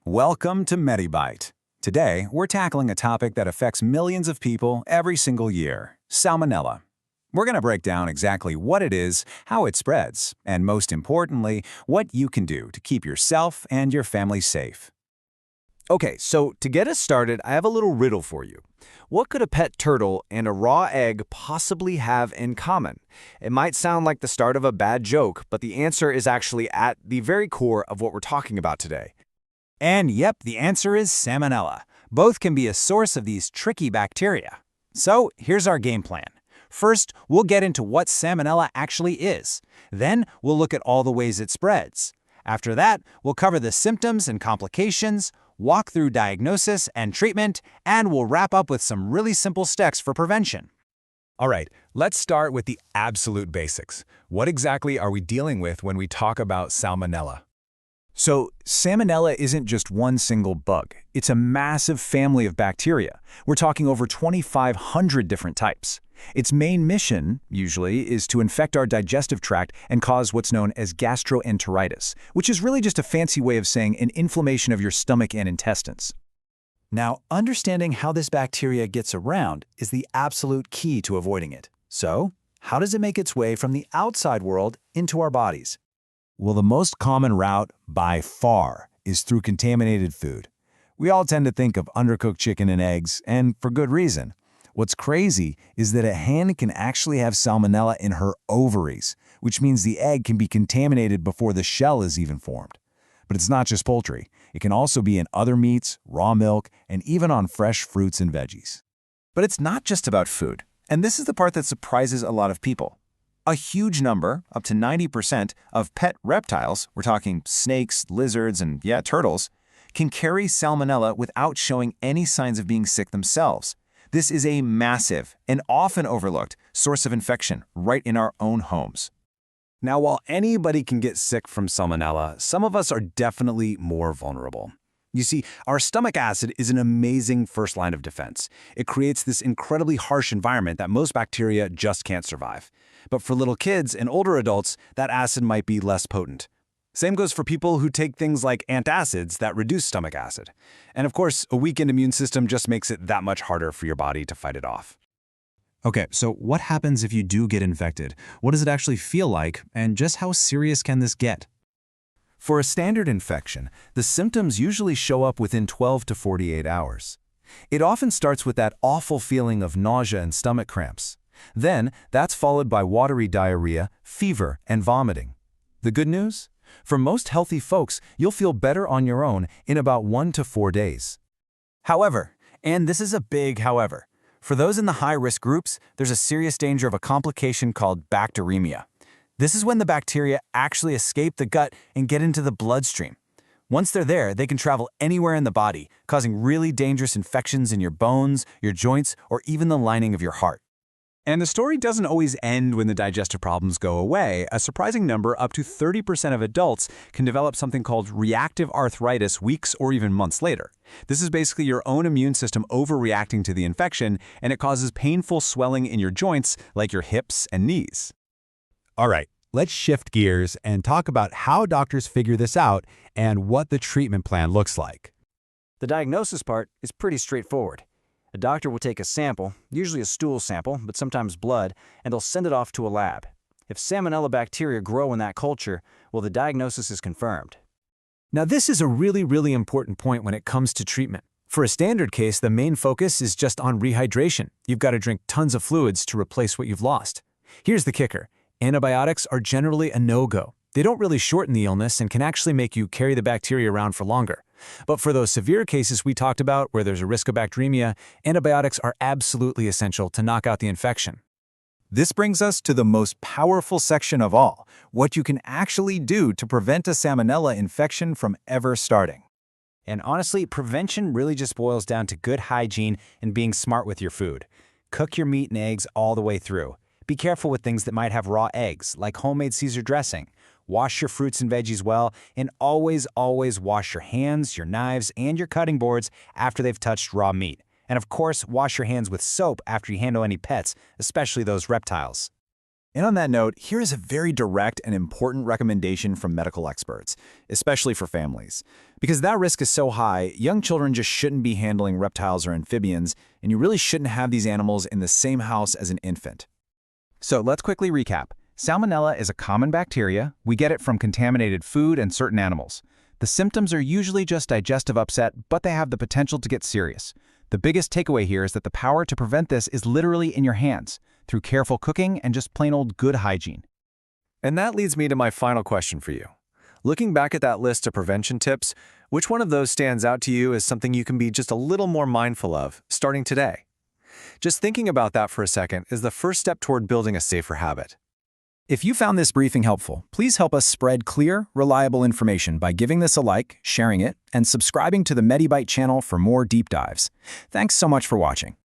Welcome to MediByte. Today, we're tackling a topic that affects millions of people every single year: Salmonella. We're going to break down exactly what it is, how it spreads, and most importantly, what you can do to keep yourself and your family safe. Okay, so to get us started, I have a little riddle for you. What could a pet turtle and a raw egg possibly have in common? It might sound like the start of a bad joke, but the answer is actually at the very core of what we're talking about today. And yep, the answer is Salmonella. Both can be a source of these tricky bacteria. So here's our game plan. First, we'll get into what Salmonella actually is. Then, we'll look at all the ways it spreads. After that, we'll cover the symptoms and complications, walk through diagnosis and treatment, and we'll wrap up with some really simple steps for prevention. All right, let's start with the absolute basics. What exactly are we dealing with when we talk about Salmonella? So, Salmonella isn't just one single bug. It's a massive family of bacteria. We're talking over 2,500 different types. Its main mission, usually, is to infect our digestive tract and cause what's known as gastroenteritis, which is really just a fancy way of saying an inflammation of your stomach and intestines. Now, understanding how this bacteria gets around is the absolute key to avoiding it. So, how does it make its way from the outside world into our bodies? Well, the most common route, by far, is through contaminated food. We all tend to think of undercooked chicken and eggs, and for good reason. What's crazy is that a hen can actually have Salmonella in her ovaries, which means the egg can be contaminated before the shell is even formed. But it's not just poultry. It can also be in other meats, raw milk, and even on fresh fruits and veggies. But it's not just about food, and this is the part that surprises a lot of people. A huge number, up to 90%, of pet reptiles, we're talking snakes, lizards, and turtles, can carry Salmonella without showing any signs of being sick themselves. This is a massive and often overlooked source of infection right in our own homes. Now, while anybody can get sick from Salmonella, some of us are definitely more vulnerable. You see, our stomach acid is an amazing first line of defense. It creates this incredibly harsh environment that most bacteria just can't survive. But for little kids and older adults, that acid might be less potent. Same goes for people who take things like antacids that reduce stomach acid. And of course, a weakened immune system just makes it that much harder for your body to fight it off. Okay, so what happens if you do get infected? What does it actually feel like, and just how serious can this get? For a standard infection, the symptoms usually show up within 12 to 48 hours. It often starts with that awful feeling of nausea and stomach cramps. Then, that's followed by watery diarrhea, fever, and vomiting. The good news? For most healthy folks, you'll feel better on your own in about 1 to 4 days. However, and this is a big however, for those in the high-risk groups, there's a serious danger of a complication called bacteremia. This is when the bacteria actually escape the gut and get into the bloodstream. Once they're there, they can travel anywhere in the body, causing really dangerous infections in your bones, your joints, or even the lining of your heart. And the story doesn't always end when the digestive problems go away. A surprising number, up to 30% of adults, can develop something called reactive arthritis weeks or even months later. This is basically your own immune system overreacting to the infection, and it causes painful swelling in your joints, like your hips and knees. All right, let's shift gears and talk about how doctors figure this out and what the treatment plan looks like. The diagnosis part is pretty straightforward. A doctor will take a sample, usually a stool sample, but sometimes blood, and they'll send it off to a lab. If Salmonella bacteria grow in that culture, well, the diagnosis is confirmed. Now, this is a really important point when it comes to treatment. For a standard case, the main focus is just on rehydration. You've got to drink tons of fluids to replace what you've lost. Here's the kicker. Antibiotics are generally a no-go. They don't really shorten the illness and can actually make you carry the bacteria around for longer. But for those severe cases we talked about where there's a risk of bacteremia, antibiotics are absolutely essential to knock out the infection. This brings us to the most powerful section of all, what you can actually do to prevent a Salmonella infection from ever starting. And honestly, prevention really just boils down to good hygiene and being smart with your food. Cook your meat and eggs all the way through. Be careful with things that might have raw eggs, like homemade Caesar dressing. Wash your fruits and veggies well, and always wash your hands, your knives, and your cutting boards after they've touched raw meat. And of course, wash your hands with soap after you handle any pets, especially those reptiles. And on that note, here is a very direct and important recommendation from medical experts, especially for families. Because that risk is so high, young children just shouldn't be handling reptiles or amphibians, and you really shouldn't have these animals in the same house as an infant. So let's quickly recap. Salmonella is a common bacteria. We get it from contaminated food and certain animals. The symptoms are usually just digestive upset, but they have the potential to get serious. The biggest takeaway here is that the power to prevent this is literally in your hands, through careful cooking and just plain old good hygiene. And that leads me to my final question for you. Looking back at that list of prevention tips, which one of those stands out to you as something you can be just a little more mindful of, starting today? Just thinking about that for a second is the first step toward building a safer habit. If you found this briefing helpful, please help us spread clear, reliable information by giving this a like, sharing it, and subscribing to the MediByte channel for more deep dives. Thanks so much for watching.